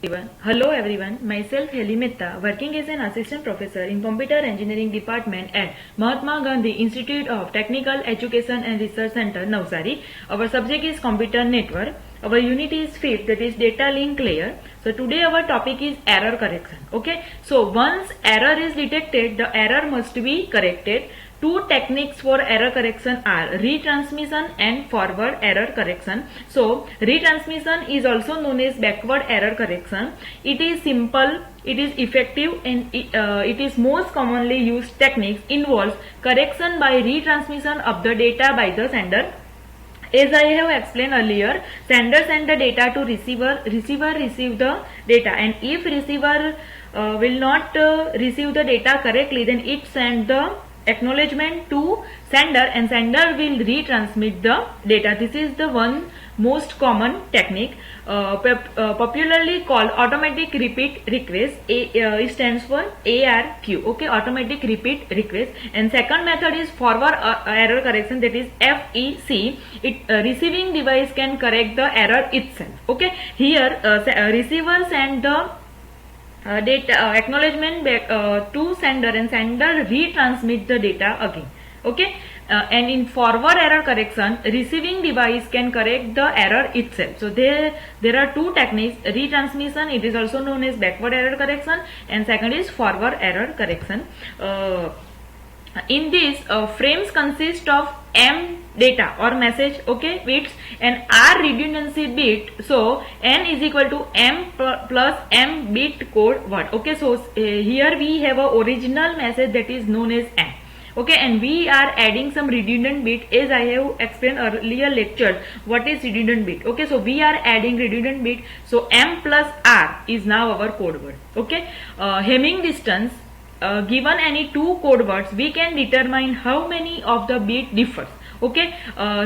Hello everyone, myself Heli Mehta, working as an assistant professor in Computer Engineering Department at Mahatma Gandhi Institute of Technical Education and Research Center, Navsari. Our subject is computer network. Our unit is FIT, that is data link layer. So today our topic is error correction. Okay, so once error is detected, the error must be corrected. Two techniques for error correction are retransmission and forward error correction. So retransmission is also known as backward error correction. It is simple, it is effective, and it is most commonly used techniques involves correction by retransmission of the data by the sender. As I have explained earlier, sender send the data to receiver receive the data, and if receiver will not receive the data correctly, then it send the acknowledgement to sender and sender will retransmit the data. This is the one most common technique, popularly called automatic repeat request. It stands for ARQ. Okay, automatic repeat request. And second method is forward error correction, that is FEC. Receiving device can correct the error itself. Okay, here receiver send the data acknowledgement back to sender and sender retransmit the data again. Okay, and in forward error correction, receiving device can correct the error itself. So there are two techniques: retransmission, it is also known as backward error correction, and second is forward error correction. In this, frames consist of M data or message, okay, bits, and R redundancy bit. So n is equal to M plus M bit code word. Okay, so here we have a original message that is known as M. Okay, and we are adding some redundant bit, as I have explained earlier lecture what is redundant bit. Okay, so we are adding redundant bit, so M plus R is now our code word. Okay, Hamming distance, given any two code words, we can determine how many of the bit differs. Okay,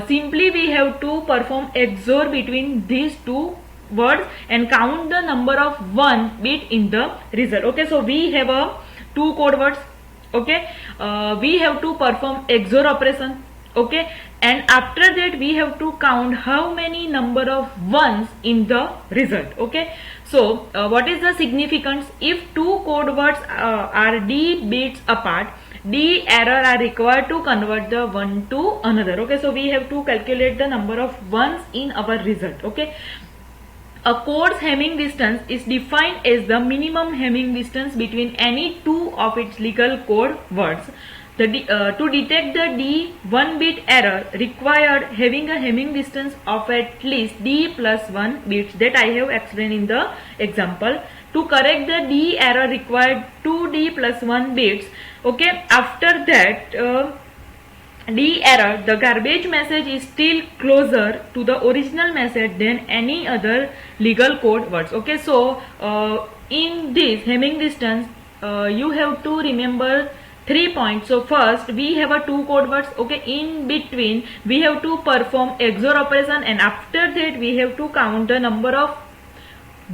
simply we have to perform XOR between these two words and count the number of one bit in the result. Okay, so we have two code words. Okay, we have to perform XOR operation. Okay, and after that we have to count how many number of ones in the result. Okay, so what is the significance? If two code words are D bits apart, D error are required to convert the one to another. Okay, so we have to calculate the number of ones in our result. Okay, a code's Hamming distance is defined as the minimum Hamming distance between any two of its legal code words. To detect the D 1 bit error required having a Hamming distance of at least D plus 1 bits, that I have explained in the example. To correct the D error required 2D plus 1 bits. Okay, after that D error, the garbage message is still closer to the original message than any other legal code words. Okay, so in this Hamming distance, you have to remember 3 points. So first we have a two code words. Okay, in between we have to perform XOR operation, and after that we have to count the number of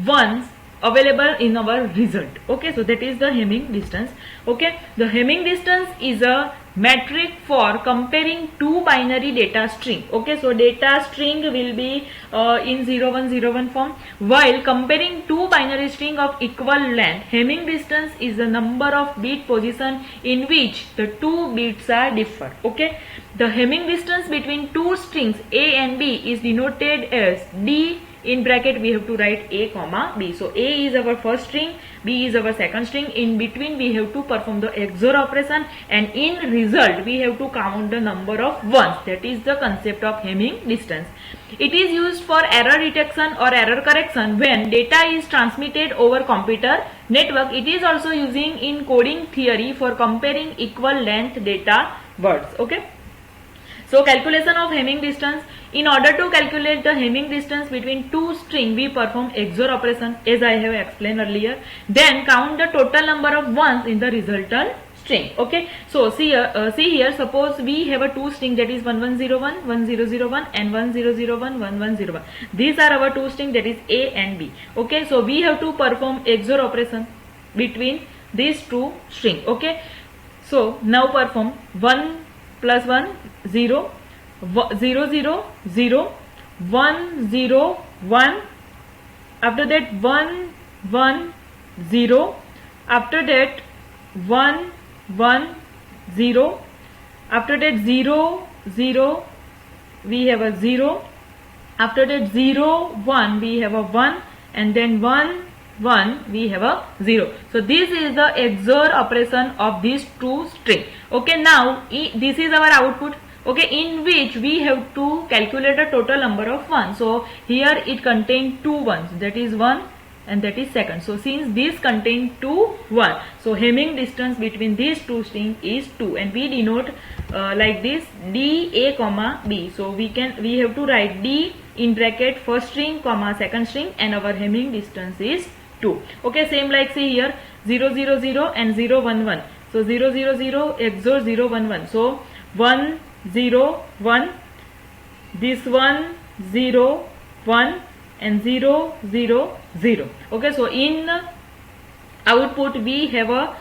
ones available in our result. Okay, so that is the Hamming distance. Okay, the Hamming distance is a metric for comparing two binary data string. Okay, so data string will be in 0101 form, while comparing two binary string of equal length, Hamming distance is the number of bit position in which the two bits are differ. Okay, the Hamming distance between two strings A and B is denoted as D. In bracket we have to write A comma B. So A is our first string, B is our second string. In between we have to perform the XOR operation, and in result we have to count the number of ones. That is the concept of Hamming distance. It is used for error detection or error correction when data is transmitted over computer network. It is also using in coding theory for comparing equal length data words. Okay, so calculation of Hamming distance. In order to calculate the Hamming distance between two strings, we perform XOR operation, as I have explained earlier. Then count the total number of ones in the resultant string. Okay, so see here, suppose we have a two string, that is 1101, 1001 and 1001, 1101. These are our two strings, that is A and B. Okay, so we have to perform XOR operation between these two strings. Okay, so now perform 1 plus 1 0 0 0 0 1 0 1. After that 1 1 0. After that 1 1 0. After that 0 0 we have a 0. After that 0 1 we have a 1, and then 1 1 we have a 0. So this is the XOR operation of these two strings. Okay, now this is our output. Okay, in which we have to calculate the total number of 1. So here it contains 2 ones, that is 1 and that is second. So since this contains 2 1, so Hamming distance between these two strings is 2, and we denote like this D A comma B. So we have to write D in bracket first string comma second string, and our Hamming distance is 2. Okay, same like say here 0 0 0 and 0 1 1. So 0 0 0 XOR 0 1 1. So 1 0 1, this 1 0 1 and 0 0 0. Okay, so in output we have a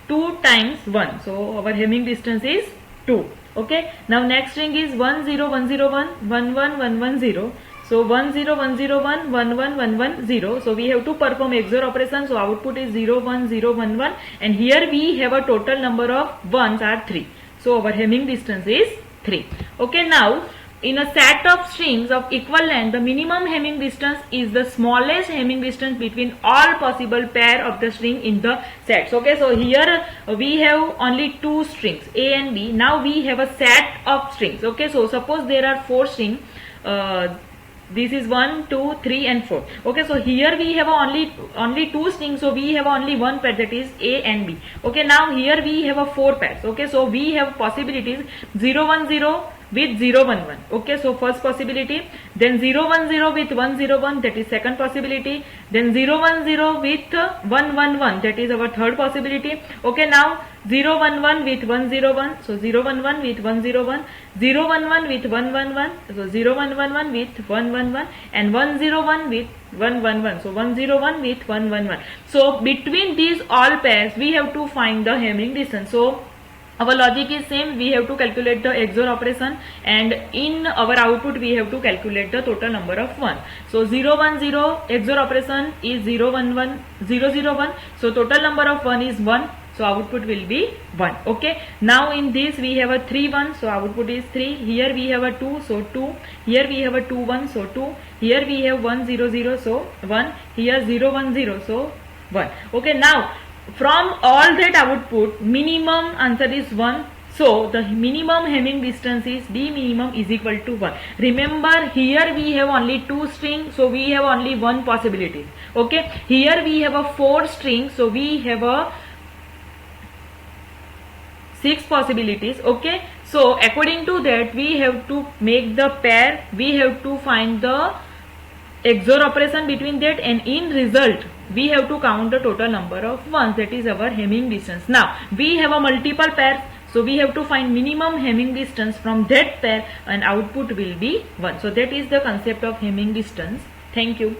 2 times 1. So our Hamming distance is 2. Okay, now next string is 1 0 1 0 1 1 1 1 1 0. So 1 0 1 0 1 1 1 1 1 0. So we have to perform XOR operation. So output is 0 1 0 1 1, and here we have a total number of ones are 3. So our Hamming distance is 3. Okay, now in a set of strings of equal length, the minimum Hamming distance is the smallest Hamming distance between all possible pair of the string in the sets. Okay, so here we have only two strings A and B. Now we have a set of strings. Okay, so suppose there are 4 strings. This is 1 2 3 and 4. Okay, so here we have only 2 strings, so we have only one pair, that is A and B. Okay, now here we have a 4 pairs. Okay, so we have possibilities 0 1 0 with 0 1 1. Okay, so first possibility, then 0 1 0 with 1 0 1, that is second possibility, then 0 1 0 with 1 1 1, that is our third possibility. Okay, now 0 1 1 with 1 0 1, so 0 1 1 with 1 0 1, 0 1 1 with 1 1 1, so 0 1 1 1 with 1 1 1, and 1 0 1 with 1 1 1, so 1 0 1 with 1 1 1. So between these all pairs we have to find the Hamming distance. So our logic is same, we have to calculate the XOR operation, and in our output we have to calculate the total number of 1. So 0 1 0 XOR operation is 0 1 1 0 0 1. So total number of 1 is 1. So output will be 1. Okay, now in this we have a 3 1, so output is 3. Here we have a 2, so 2. Here we have a 2 1, so 2. Here we have 1 0 0, so 1. Here 0 1 0, so 1. Okay, now from all that output, minimum answer is 1. So the minimum Hamming distance is D minimum is equal to 1. Remember, here we have only 2 strings, so we have only one possibility. Okay, here we have a 4 strings, so we have a 6 possibilities. Okay, so according to that we have to make the pair, we have to find the XOR operation between that, and in result we have to count the total number of ones, that is our Hamming distance. Now we have a multiple pairs, so we have to find minimum Hamming distance from that pair, and output will be 1. So that is the concept of Hamming distance. Thank you.